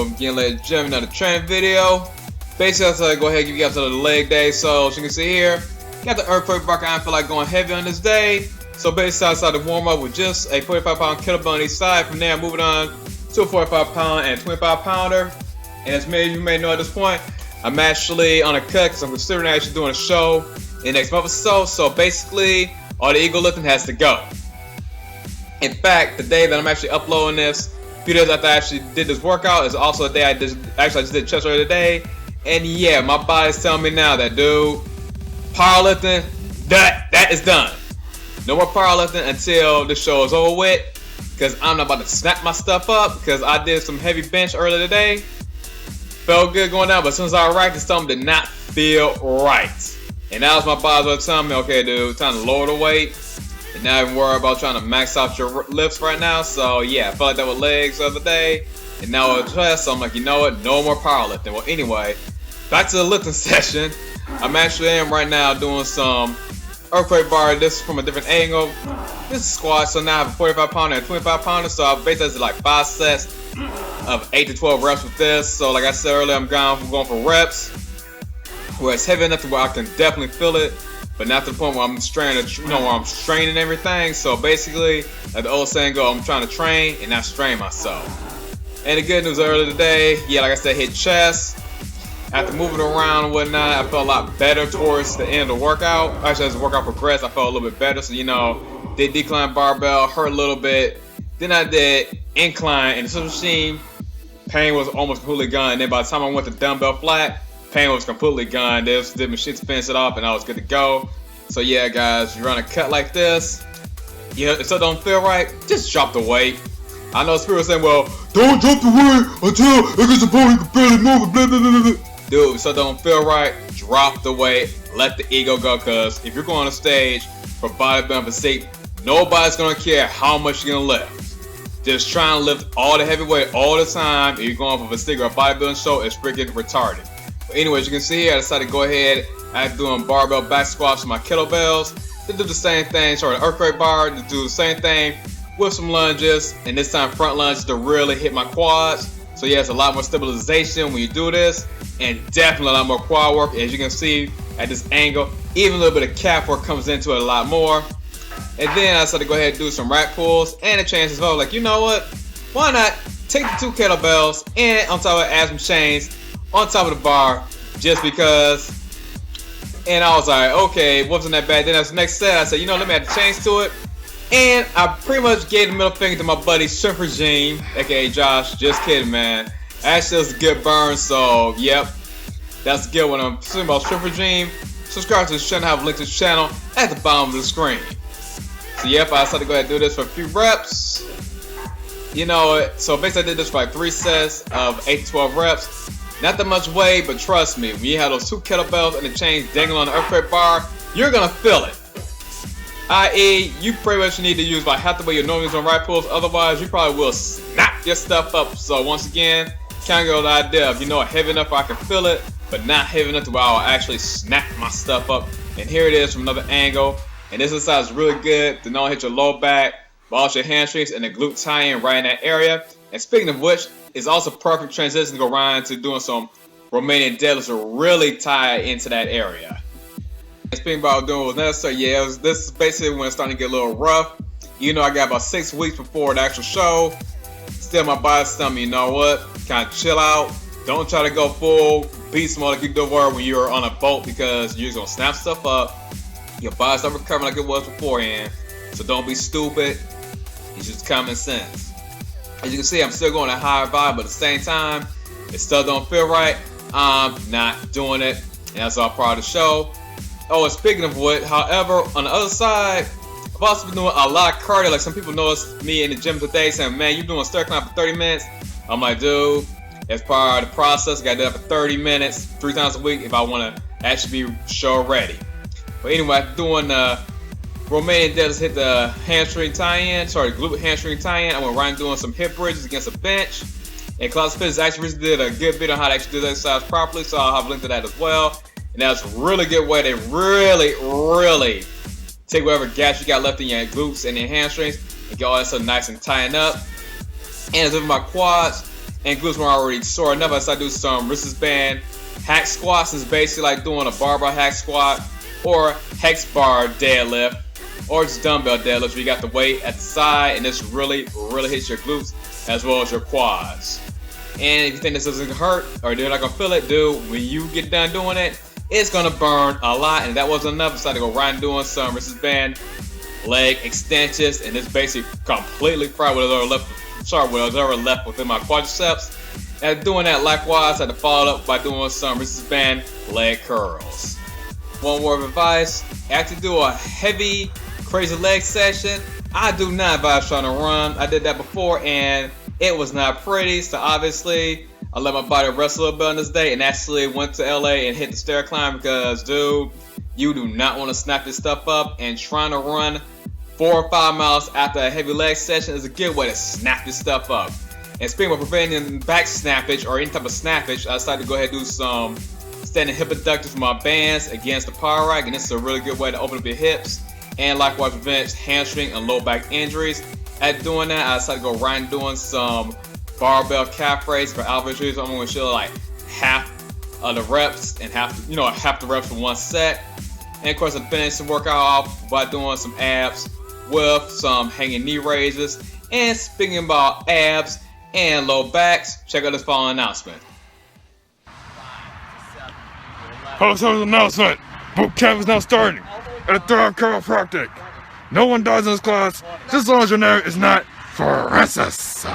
Welcome again, ladies and gentlemen, another training video. Basically, I said go ahead and give you guys another leg day. So as you can see here, got the earthquake bar. I feel like going heavy on this day. So basically, I decided to warm up with just a 45-pound kettlebell on each side. From there, moving on to a 45-pound and 25-pounder. And as many of you may know at this point, I'm actually on a cut because I'm considering actually doing a show in the next month or so. So basically, all the ego lifting has to go. In fact, the day that I'm actually uploading this, a few days after I actually did this workout, is also the day I just did chest earlier today. And yeah, my body's telling me now that, dude, powerlifting, that is done. No more powerlifting until the show is over with, because I'm not about to snap my stuff up, because I did some heavy bench earlier today. Felt good going down, but as soon as I racked it, something did not feel right. And now my body was telling me, okay, dude, time to lower the weight. And not even worry about trying to max out your lifts right now. So yeah, I felt like that with legs the other day. And now with chest, so I'm like, you know what? No more powerlifting. Well, anyway, back to the lifting session. I'm actually right now doing some earthquake bar. This is from a different angle. This is squat. So now I have a 45-pounder and a 25-pounder. So I basically did like 5 sets of 8 to 12 reps with this. So like I said earlier, I'm going for reps where it's heavy enough to where I can definitely feel it, but not to the point where I'm straining, where I'm straining everything. So basically, like the old saying go, I'm trying to train and not strain myself. And the good news earlier today, yeah, like I said, hit chest. After moving around and whatnot, I felt a lot better towards the end of the workout. Actually, as the workout progressed, I felt a little bit better. So, you know, did decline barbell, hurt a little bit. Then I did incline and the machine. Pain was almost completely gone. And then by the time I went to dumbbell flat, pain was completely gone. Did my shit to finish it off and I was good to go. So yeah, guys, you run a cut like this, you know, if it don't feel right, just drop the weight. I know people are saying, well, don't drop the weight until it gets to the point you can barely move it, blah, blah, blah, blah. Dude, so don't feel right, drop the weight, let the ego go, because if you're going on stage for bodybuilding physique, nobody's gonna care how much you're gonna lift. Just trying to lift all the heavy weight all the time, if you're going for physique or a bodybuilding show, it's freaking retarded. But anyways, you can see here, I decided to go ahead after doing barbell back squats with my kettlebells to do the same thing, sorry, the earthquake bar, to do the same thing with some lunges, and this time front lunges to really hit my quads. So yeah, it's a lot more stabilization when you do this, and definitely a lot more quad work, as you can see at this angle. Even a little bit of calf work comes into it a lot more. And then I decided to go ahead and do some rack pulls and a chains as well. Like, you know what? Why not take the 2 kettlebells and on top of it add some chains on top of the bar, just because. And I was like, okay, wasn't that bad. Then as the next set, I said, you know, let me add the chains to it. And I pretty much gave the middle finger to my buddy Shrimp Regime, aka Josh. Just kidding, man. Actually, it was a good burn, so yep, that's a good one. I'm talking about Shrimp Regime. Subscribe to the channel. I have a link to the channel at the bottom of the screen. So yep, I decided to go ahead and do this for a few reps. You know, so basically I did this for like 3 sets of 8 to 12 reps. Not that much weight, but trust me, when you have those 2 kettlebells and the chains dangling on the earthquake bar, you're gonna feel it. I.e., you pretty much need to use about half the way you normally use on rack pulls, otherwise you probably will snap your stuff up. So once again, kind of go the idea of, you know, heavy enough where I can feel it, but not heavy enough to where I'll actually snap my stuff up. And here it is from another angle. And this exercise is really good to not hit your low back, but also your hamstrings and the glute tie-in right in that area. And speaking of which, it's also perfect transition to go right into doing some Romanian deadlifts to really tie into that area. And speaking about doing what was necessary, yeah, this is basically when it's starting to get a little rough. You know, I got about 6 weeks before the actual show. Still, my body's telling me, you know what, kind of chill out. Don't try to go full beast mode like you do when you're on a boat, because you're just going to snap stuff up. Your body's not recovering like it was beforehand. So don't be stupid. It's just common sense. As you can see, I'm still going a higher vibe, but at the same time, it still don't feel right. I'm not doing it, and that's all part of the show. Oh, and speaking of what, however, on the other side, I've also been doing a lot of cardio. Like, some people noticed me in the gym today saying, man, you're doing stair climb for 30 minutes. I'm like, dude, it's part of the process. I got to do that for 30 minutes, 3 times a week if I want to actually be show ready. But anyway, after doing Romanian deadlifts, hit the hamstring tie-in, sorry, glute hamstring tie-in. I went right doing some hip bridges against a bench. And Klaus Fitz actually recently did a good video on how to actually do that exercise properly, so I'll have a link to that as well. And that's a really good way to really take whatever gas you got left in your glutes and your hamstrings and get all that stuff nice and tighten up. And as with my quads, and glutes were already sore enough, I decided to do some resistance band hack squats. It's basically like doing a barbell hack squat or hex bar deadlift or just dumbbell deadlift where you got the weight at the side and this really hits your glutes as well as your quads. And if you think this doesn't hurt or you're not gonna feel it, dude, when you get done doing it, it's gonna burn a lot. And that wasn't enough. I decided to go right and doing some resistance band leg extensions, and it's basically completely fried whatever left within my quadriceps. And doing that likewise, I had to follow up by doing some resistance band leg curls. One word of advice: after you do a heavy, crazy leg session, I do not advise trying to run. I did that before and it was not pretty, so obviously I let my body rest a little bit on this day and actually went to LA and hit the stair climb because, dude, you do not want to snap this stuff up, and trying to run 4 or 5 miles after a heavy leg session is a good way to snap this stuff up. And speaking of preventing back snappage or any type of snappage, I decided to go ahead and do some standing hip abductors with my bands against the power rack, and this is a really good way to open up your hips and likewise prevent hamstring and low back injuries. At doing that, I decided to go right and doing some barbell calf raises for elbows. I'm going to show like half of the reps and half the reps in one set. And of course, I finished the workout off by doing some abs with some hanging knee raises. And speaking about abs and low backs, check out this following announcement. Announcement. Boot camp is now starting at a third chiropractic. No one dies in this class, just as long as your name is not Francis.